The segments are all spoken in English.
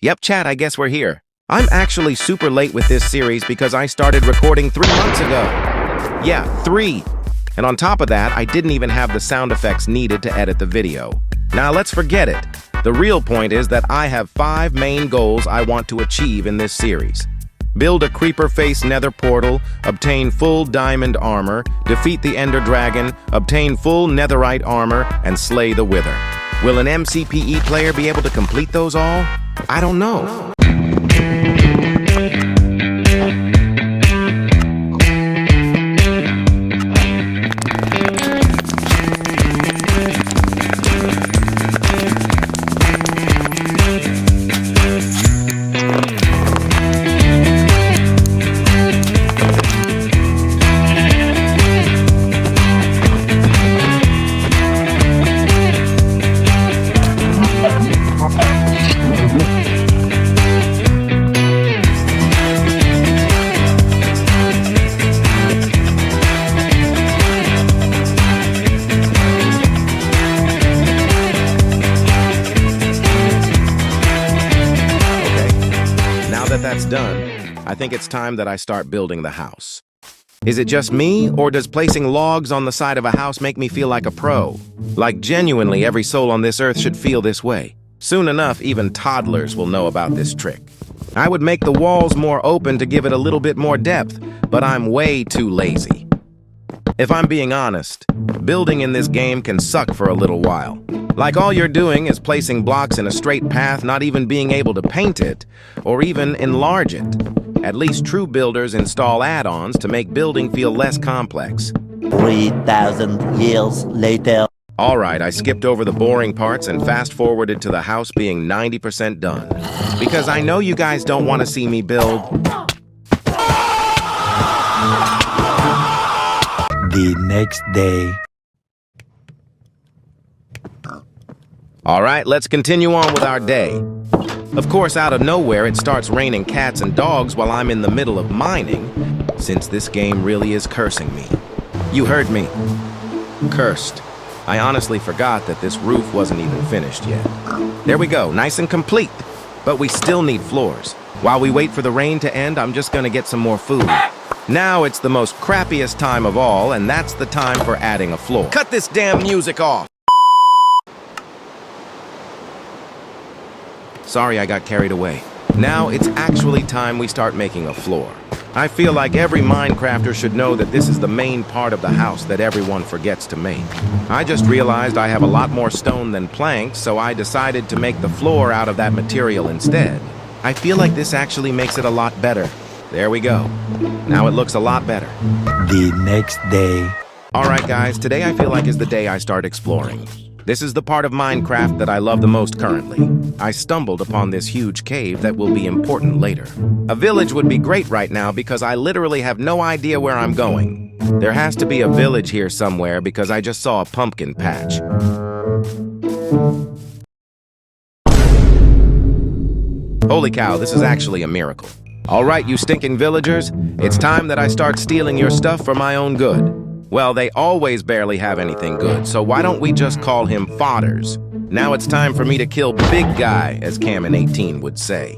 Yep, chat, I guess we're here. I'm actually super late with this series because I started recording 3 months ago. Yeah, 3. And on top of that, I didn't even have the sound effects needed to edit the video. Now let's forget it. The real point is that I have 5 main goals I want to achieve in this series. Build a creeper face nether portal, obtain full diamond armor, defeat the ender dragon, obtain full netherite armor, and slay the wither. Will an MCPE player be able to complete those all? I don't know. That's done, I think it's time that I start building the house. Is it just me, or does placing logs on the side of a house make me feel like a pro? Like genuinely every soul on this earth should feel this way. Soon enough, even toddlers will know about this trick. I would make the walls more open to give it a little bit more depth, but I'm way too lazy. If I'm being honest, building in this game can suck for a little while. Like all you're doing is placing blocks in a straight path, not even being able to paint it, or even enlarge it. At least true builders install add-ons to make building feel less complex. 3,000 years later. Alright, I skipped over the boring parts and fast-forwarded to the house being 90% done. Because I know you guys don't want to see me build. The next day. Alright, let's continue on with our day. Of course, out of nowhere, it starts raining cats and dogs while I'm in the middle of mining, since this game really is cursing me. You heard me. Cursed. I honestly forgot that this roof wasn't even finished yet. There we go, nice and complete. But we still need floors. While we wait for the rain to end, I'm just gonna get some more food. Now it's the most crappiest time of all, and that's the time for adding a floor. Cut this damn music off! Sorry, I got carried away. Now it's actually time we start making a floor. I feel like every Minecrafter should know that this is the main part of the house that everyone forgets to make. I just realized I have a lot more stone than planks, so I decided to make the floor out of that material instead. I feel like this actually makes it a lot better. There we go. Now it looks a lot better. The next day. Alright guys, today I feel like is the day I start exploring. This is the part of Minecraft that I love the most currently. I stumbled upon this huge cave that will be important later. A village would be great right now because I literally have no idea where I'm going. There has to be a village here somewhere because I just saw a pumpkin patch. Holy cow, this is actually a miracle. Alright, you stinking villagers, it's time that I start stealing your stuff for my own good. Well, they always barely have anything good, so why don't we just call him Fodders? Now it's time for me to kill Big Guy, as Camin18 would say.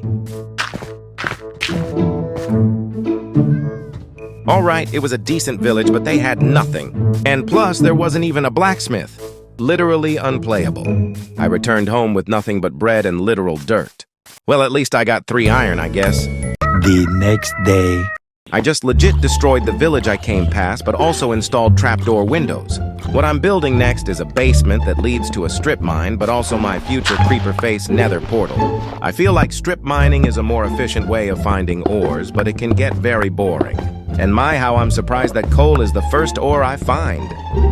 Alright, it was a decent village, but they had nothing. And plus, there wasn't even a blacksmith. Literally unplayable. I returned home with nothing but bread and literal dirt. Well, at least I got 3 iron, I guess. The next day. I just legit destroyed the village I came past, but also installed trapdoor windows. What I'm building next is a basement that leads to a strip mine, but also my future creeper face nether portal. I feel like strip mining is a more efficient way of finding ores, but it can get very boring. And my, how I'm surprised that coal is the first ore I find.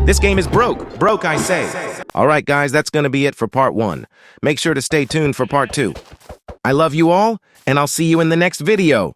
This game is broke. Broke, I say. Alright guys, that's gonna be it for part 1. Make sure to stay tuned for part 2. I love you all, and I'll see you in the next video.